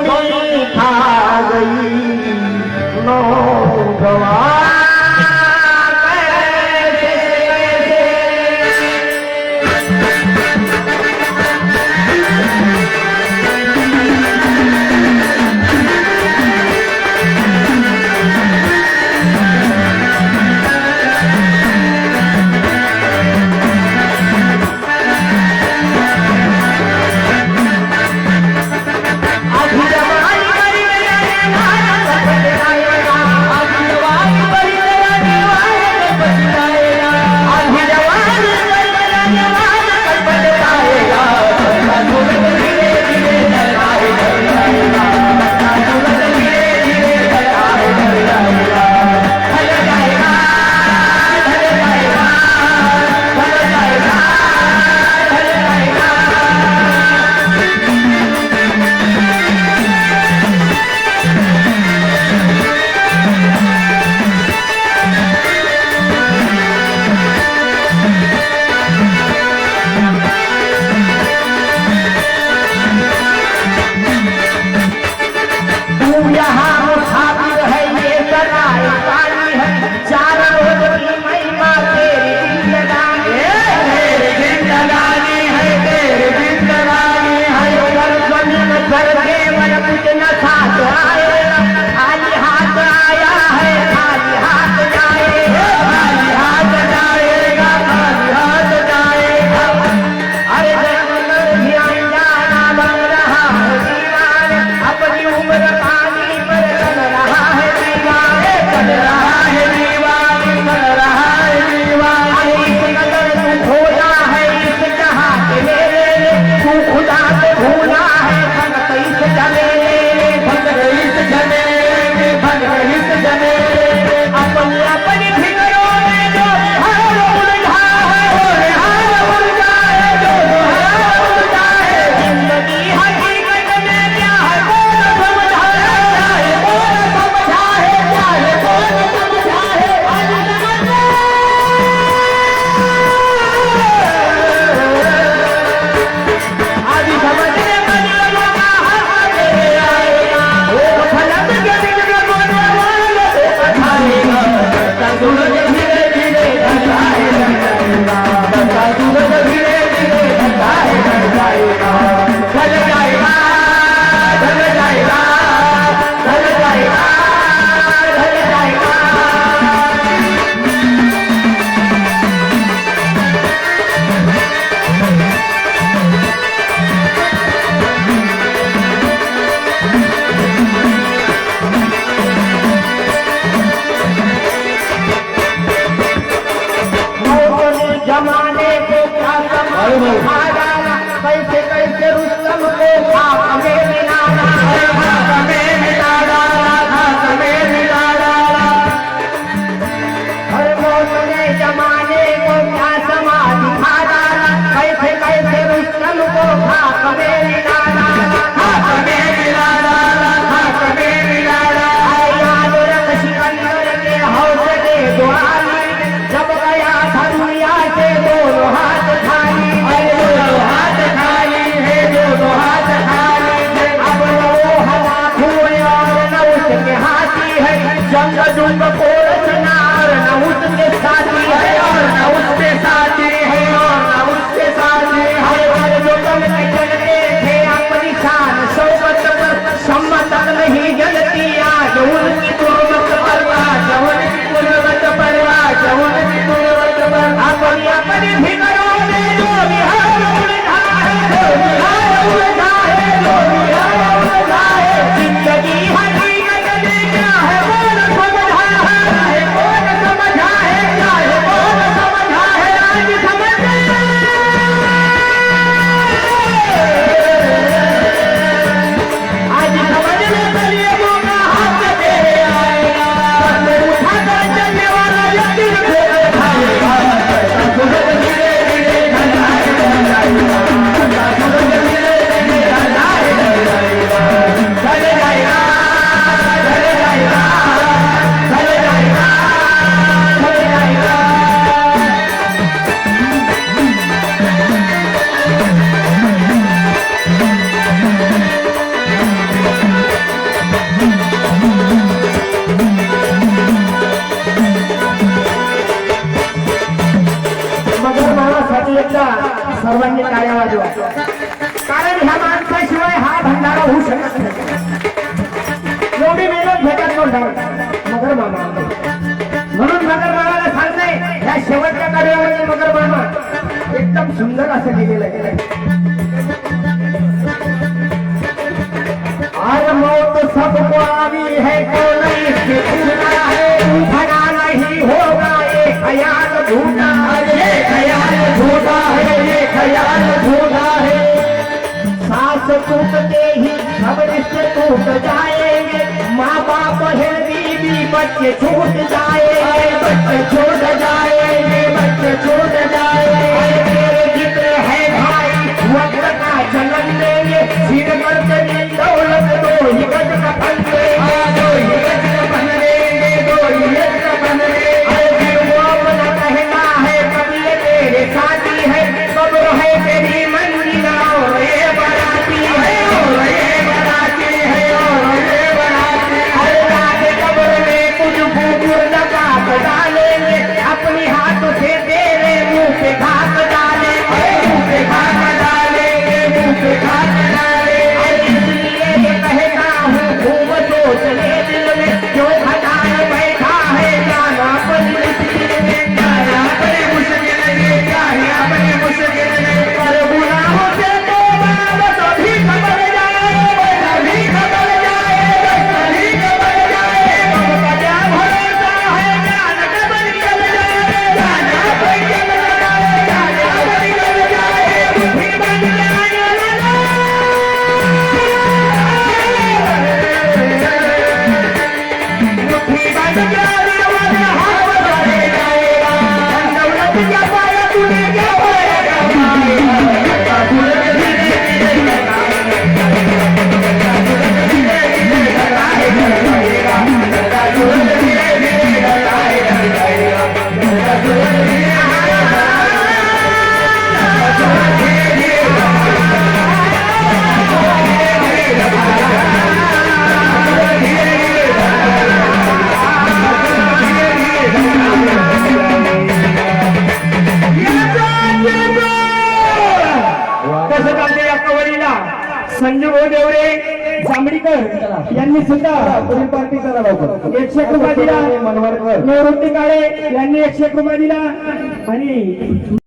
कमी खा गई नौजवान। कैसे कैसे रुस्तम को खाक में मिला डाला, खाक में मिला डाला, खाक में मिला डाला। हर मौत ने जमाने को क्या समाधि खा डाला, कैसे कैसे रुस्तम को खाक में मिला डाला, खाक में मिला डाला, खाक में मिला डाला। याद रख सिकंदर के हौसले दुआली, जब गया था दुनिया से दोनों हाथ खाली, दोनों हाथ खाली है, दोनों हाथ खाली है। अब न वो हलाक हुए और न उसके हाथी है, जंग जुंग को रचना और न उसके साथी है, और न उसके साथी है, और न उसके साथी है। और जो कम चलते थे अपनी शान शौकत पर, सम्मत नहीं जलती आज उनकी गुर्बत पर, आज उनकी गुर्बत पर, आज उनकी गुर्बत पर। अपनी अपनी फिक्रों में जो बिहार उलझा है, जो बिहार उलझा है, जो बिहार उलझा है। जिंदगी हकीकत में क्या है कौन समझा है, लिहिलेलं आहे और मौत सबको आवी है कोई इससे छूटा है उठना नहीं होगा ये ख्याल झूठा ये ख्याल झूठा है ये ख्याल झूठा है सांस टूटते ही सब रिश्ते टूट जाएंगे माँ बाप है बीवी बच्चे छूट जाएंगे बच्चे छूट जाएंगे बच्चे छूट जाएंगे तेरे जिक्र है भाई वक्त का जन्म लेंगे सिर पर चली दौलत दो ही गज का फल लेंगे दो ही गज का बन लेंगे दो ही गज का बन लेंगे फिर वो अपना कहना है कभी ये तेरे साथी है कब्र है तेरी मंजिल और ये बराती है और ये बराती है और ये बराती है रात कब्र में कुछ फूफुर लगा डालेंगे अपनी हाथ से तेरे मुंह पे घास डालेंगे मुंह पे घास डालेंगे मुंह पे घास डालेंगे इसलिए ये कहता हूँ घूम सोच ले दिल में क्यों खटाल बैठा है जाना अपनी मुश्किल में जाना अपनी मुश्किल में जाना अपनी मुश्किल में पर गुनाहों से तो बस अभी खबर जाए बस अभी खबर जाए बस अभी खबर जाए बाबा क्या भरोसा है जान कबर चल जाए जाना पर चल जाए जाना पर चल जाए फिर बन जाए मुट्ठी बंद जाए और हाथ बढ़े जाएगा दौलत क्या पाया तूने क्या पाया कसं चालते या कवरीला संजय देवरे जांभळीकर यांनी सुद्धा पुढील पार्टी करा लवकर 101 रुपये दिला मनवरकर निवृत्ती काळे यांनी 101 रुपये दिला आणि